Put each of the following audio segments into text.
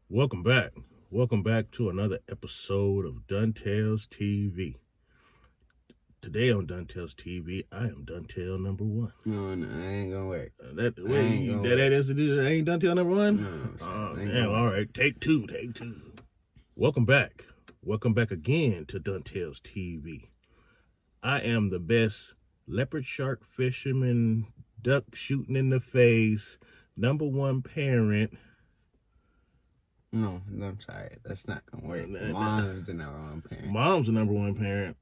Welcome back. Welcome back to another episode of Duntell's TV. Today on Duntell's TV, I am Duntell number one. No, I ain't gonna work. That ain't Duntell number one? No, damn, all right. Take two. Welcome back. Welcome back again to Duntell's TV. I am the best leopard shark fisherman, duck shooting in the face, number one parent. No, I'm sorry. That's not gonna work. Mom's the number one parent. Mom's the number one parent.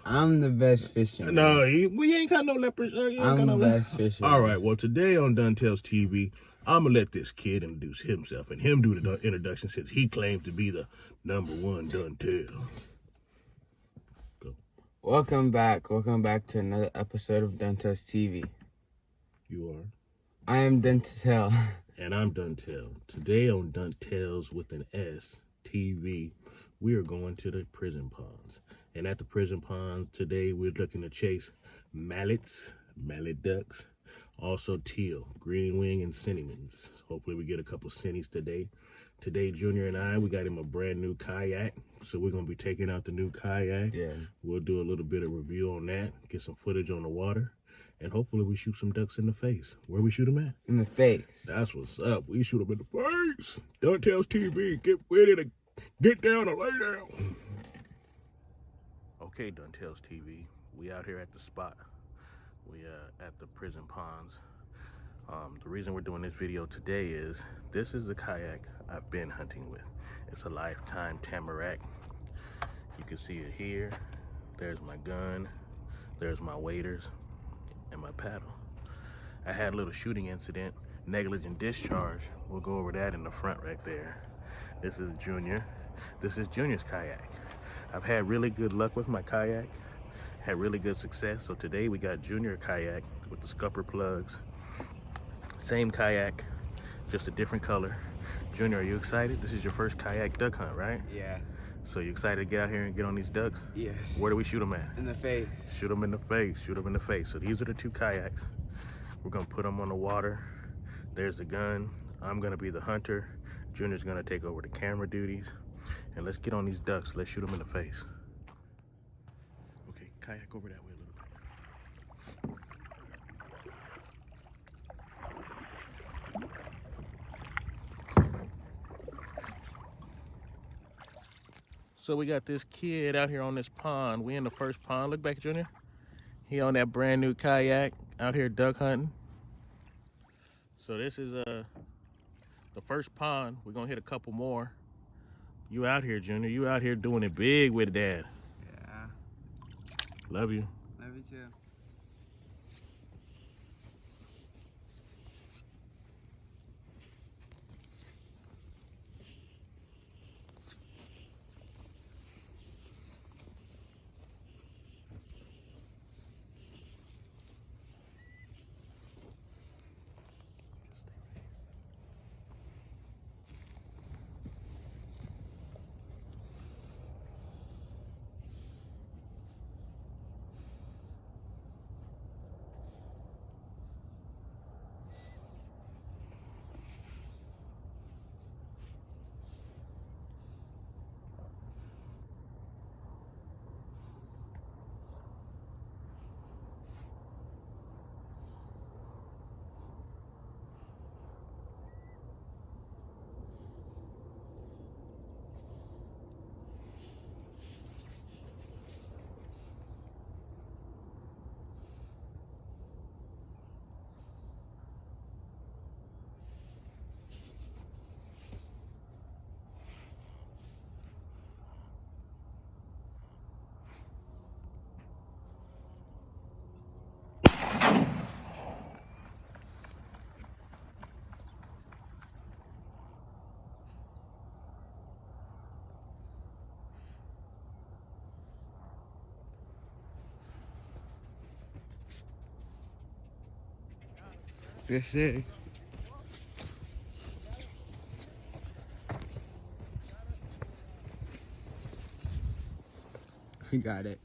I'm the best fisherman. No, we ain't got no leopard shark. I'm the best fisherman. All right, well, today on Duntell's TV, I'm going to let this kid introduce himself and him do the introduction since he claims to be the number one Duntell. Go. Welcome back to another episode of Duntell's TV. You are? I am Duntell. And I'm Duntell. Today on Duntell's with an S TV, we are going to the prison ponds. And at the prison ponds today, we're looking to chase mallet ducks, also teal, green wing, and cinnamons. Hopefully we get a couple cinnies today. Today, Junior and we got him a brand new kayak. So we're going to be taking out the new kayak. Yeah. We'll do a little bit of review on that, get some footage on the water. And hopefully we shoot some ducks in the face. Where we shoot them at? In the face. That's what's up. We shoot them in the face. Duntell's TV. Get ready to get down or lay down. Okay, Duntell's TV. We out here at the spot. We at the prison ponds. The reason we're doing this video today is this is the kayak I've been hunting with. It's a Lifetime Tamarack. You can see it here. There's my gun. There's my waders and my paddle. I had a little shooting incident, negligent discharge. We'll go over that in the front right there. This is Junior. This is Junior's kayak. I've had really good luck with my kayak, had really good success. So today we got Junior kayak with the scupper plugs. Same kayak, just a different color. Junior, are you excited? This is your first kayak duck hunt, right? Yeah. So you excited to get out here and get on these ducks? Yes. Where do we shoot them at? In the face. Shoot them in the face, shoot them in the face. So these are the two kayaks. We're gonna put them on the water. There's the gun. I'm gonna be the hunter. Junior's gonna take over the camera duties. And let's get on these ducks. Let's shoot them in the face. Okay, kayak over that way a little bit. So we got this kid out here on this pond. We in the first pond. Look back, Junior. He on that brand new kayak out here duck hunting. So this is the first pond. We're gonna hit a couple more. You out here, Junior. You out here doing it big with Dad. Yeah. Love you. Love you too. Yes, sir. We got it.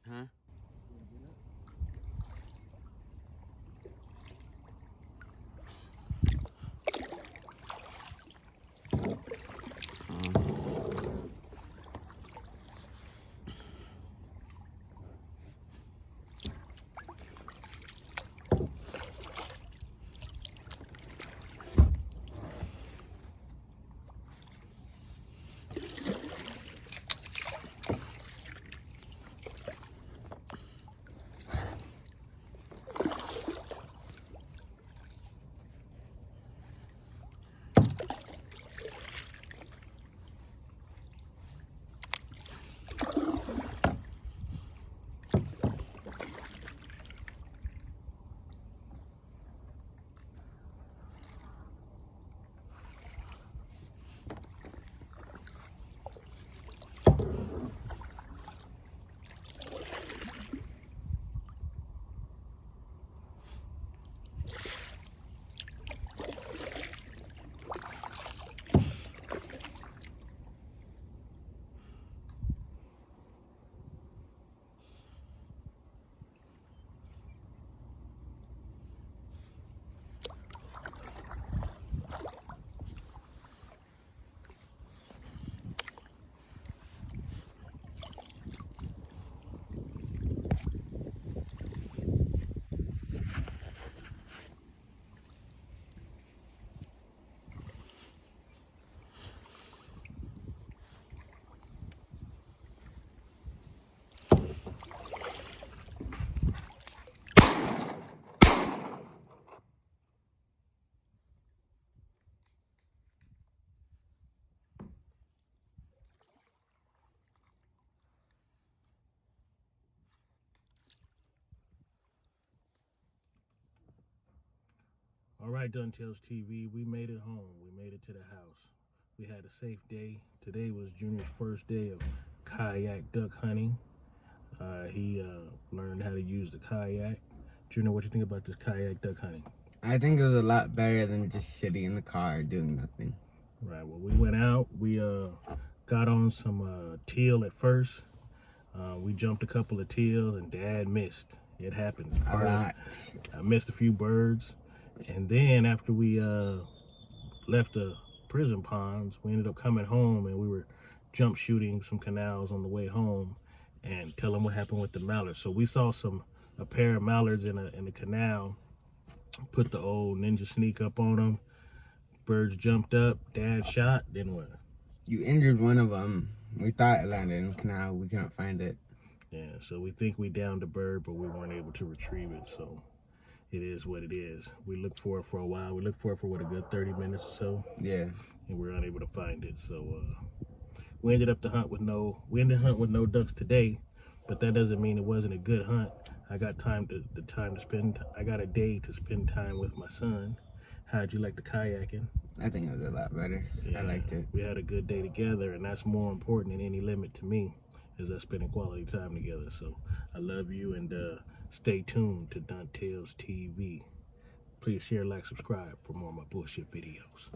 Huh? All right, Duntell's TV, we made it home. We made it to the house. We had a safe day. Today was Junior's first day of kayak duck hunting. He learned how to use the kayak. Junior, what you think about this kayak duck hunting? I think it was a lot better than just sitting in the car doing nothing. Right, well, we went out. We got on some teal at first. We jumped a couple of teal and Dad missed. It happens. A lot. I missed a few birds. And then after we left the prison ponds, we ended up coming home and we were jump shooting some canals on the way home and tell them what happened with the mallards. So we saw a pair of mallards in the canal, put the old ninja sneak up on them. Birds jumped up, Dad shot, then what? You injured one of them. We thought it landed in the canal. We couldn't find it. Yeah, so we think we downed the bird, but we weren't able to retrieve it. So it is what it is. We looked for it for a while. We looked for it for what, a good 30 minutes or so. Yeah. And we were unable to find it. So we ended up hunting with no ducks today, but that doesn't mean it wasn't a good hunt. I got I got a day to spend time with my son. How'd you like the kayaking? I think it was a lot better. Yeah, I liked it. We had a good day together, and that's more important than any limit to me. is us spending quality time together. So I love you, and stay tuned to Duntell's TV. Please share, like, subscribe for more of my bullshit videos.